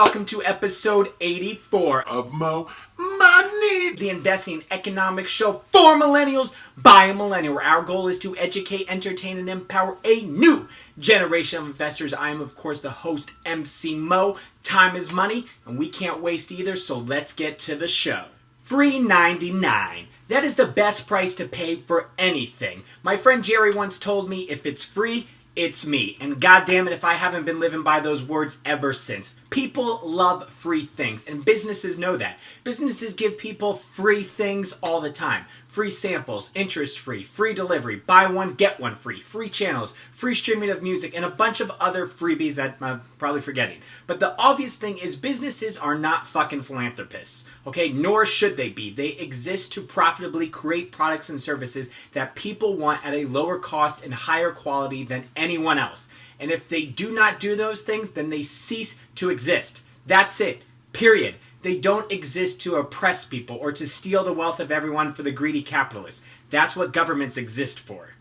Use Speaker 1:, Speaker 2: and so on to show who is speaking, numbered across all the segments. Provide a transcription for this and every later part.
Speaker 1: welcome to episode 84
Speaker 2: of Mo Money,
Speaker 1: the investing economics show for millennials by a millennial, where our goal is to educate, entertain, and empower a new generation of investors. I am, of course, the host, MC Mo. Time is money, and we can't waste either, so let's get to the show. $3.99. That is the best price to pay for anything. My friend Jerry once told me, if it's free, it's me. And goddamn it if I haven't been living by those words ever since. People love free things, and businesses know that. Businesses give people free things all the time. Free samples, interest-free, free delivery, buy one, get one free, free channels, free streaming of music, and a bunch of other freebies that I'm probably forgetting. But the obvious thing is businesses are not fucking philanthropists, okay? Nor should they be. They exist to profitably create products and services that people want at a lower cost and higher quality than anyone else. And if they do not do those things, then they cease to exist. That's it. Period. They don't exist to oppress people or to steal the wealth of everyone for the greedy capitalists. That's what governments exist for.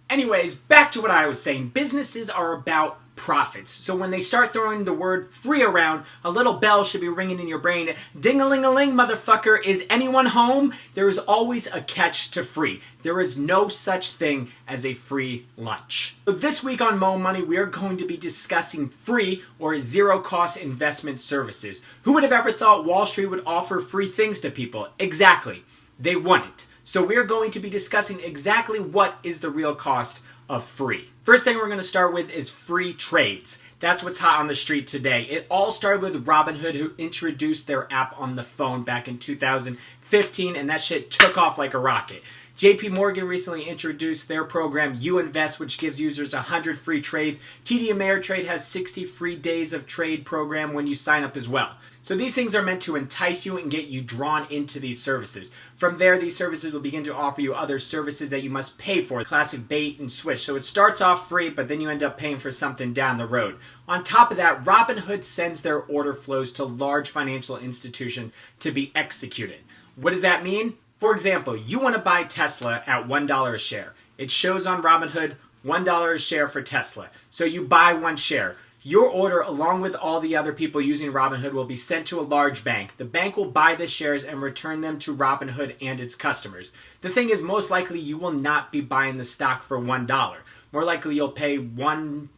Speaker 1: Anyways, back to what I was saying. Businesses are about profits. So when they start throwing the word free around, a little bell should be ringing in your brain. Ding-a-ling-a-ling, motherfucker. Is anyone home? There is always a catch to free. There is no such thing as a free lunch. So this week on Mo Money, we are going to be discussing free or zero-cost investment services. Who would have ever thought Wall Street would offer free things to people? Exactly. They wouldn't. So we are going to be discussing exactly what is the real cost of free. First thing we're going to start with is free trades. That's what's hot on the street today. It all started with Robinhood, who introduced their app on the phone back in 2015, and that shit took off like a rocket. JP Morgan recently introduced their program, You Invest, which gives users 100 free trades. TD Ameritrade has 60 free days of trade program when you sign up as well. So these things are meant to entice you and get you drawn into these services. From there, these services will begin to offer you other services that you must pay for, classic bait and switch. So it starts off free, but then you end up paying for something down the road. On top of that, Robinhood sends their order flows to large financial institutions to be executed. What does that mean? For example, you want to buy Tesla at $1 a share. It shows on Robinhood $1 a share for Tesla. So you buy one share. Your order, along with all the other people using Robinhood, will be sent to a large bank. The bank will buy the shares and return them to Robinhood and its customers. The thing is, most likely you will not be buying the stock for $1. More likely you'll pay $1.02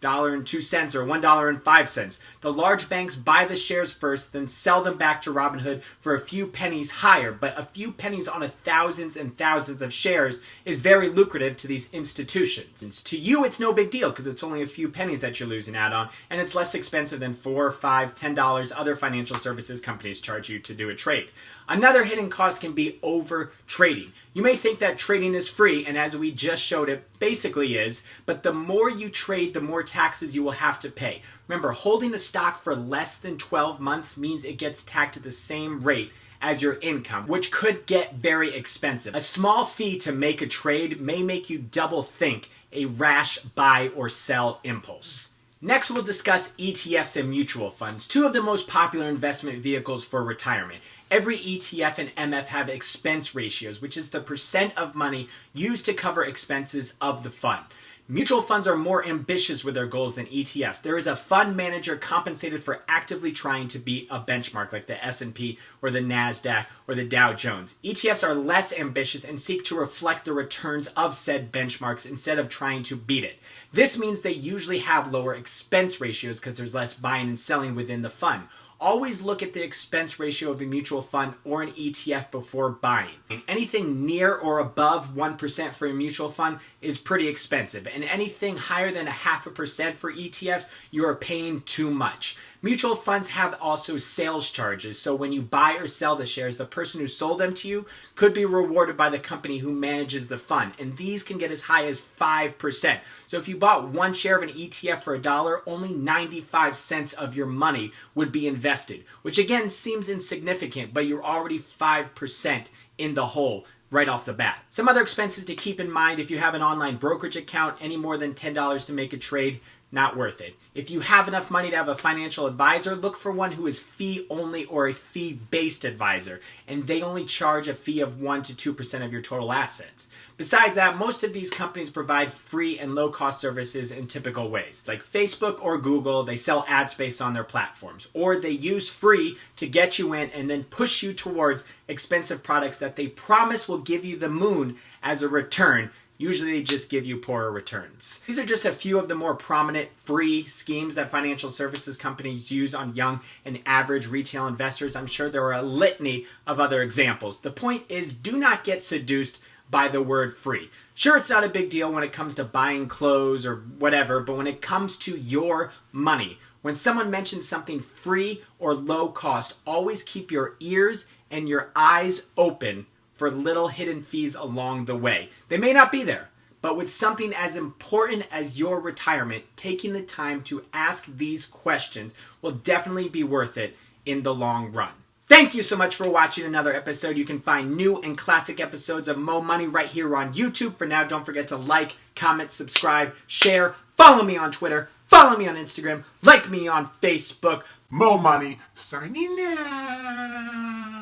Speaker 1: or $1.05. The large banks buy the shares first, then sell them back to Robinhood for a few pennies higher. But a few pennies on thousands and thousands of shares is very lucrative to these institutions. To you, it's no big deal because it's only a few pennies that you're losing out on, and it's less expensive than $4, $5, $10 other financial services companies charge you to do a trade. Another hidden cost can be over trading. You may think that trading is free, and as we just showed, it basically is, but the more you trade, the more taxes you will have to pay. Remember, holding a stock for less than 12 months means it gets taxed at the same rate as your income, which could get very expensive. A small fee to make a trade may make you double think a rash buy or sell impulse. Next, we'll discuss ETFs and mutual funds, two of the most popular investment vehicles for retirement. Every ETF and MF have expense ratios, which is the percent of money used to cover expenses of the fund. Mutual funds are more ambitious with their goals than ETFs. There is a fund manager compensated for actively trying to beat a benchmark like the S&P or the NASDAQ or the Dow Jones. ETFs are less ambitious and seek to reflect the returns of said benchmarks instead of trying to beat it. This means they usually have lower expense ratios because there's less buying and selling within the fund. Always look at the expense ratio of a mutual fund or an ETF before buying. And anything near or above 1% for a mutual fund is pretty expensive. And anything higher than 0.5% for ETFs, you are paying too much. Mutual funds have also sales charges. So when you buy or sell the shares, the person who sold them to you could be rewarded by the company who manages the fund. And these can get as high as 5%. So if you bought one share of an ETF for $1, only 95 cents of your money would be invested, which again seems insignificant, but you're already 5% in the hole right off the bat. Some other expenses to keep in mind: if you have an online brokerage account, any more than $10 to make a trade not worth it. If you have enough money to have a financial advisor, look for one who is fee only or a fee-based advisor, and they only charge a fee of 1 to 2% of your total assets. Besides that, most of these companies provide free and low-cost services in typical ways. It's like Facebook or Google, they sell ad space on their platforms, or they use free to get you in and then push you towards expensive products that they promise will give you the moon as a return. Usually they just give you poorer returns. These are just a few of the more prominent free schemes that financial services companies use on young and average retail investors. I'm sure there are a litany of other examples. The point is, do not get seduced by the word free. Sure, it's not a big deal when it comes to buying clothes or whatever, but when it comes to your money, when someone mentions something free or low cost, always keep your ears and your eyes open for little hidden fees along the way. They may not be there, but with something as important as your retirement, taking the time to ask these questions will definitely be worth it in the long run. Thank you so much for watching another episode. You can find new and classic episodes of Mo Money right here on YouTube. For now, don't forget to like, comment, subscribe, share, follow me on Twitter, follow me on Instagram, like me on Facebook.
Speaker 2: Mo Money signing out.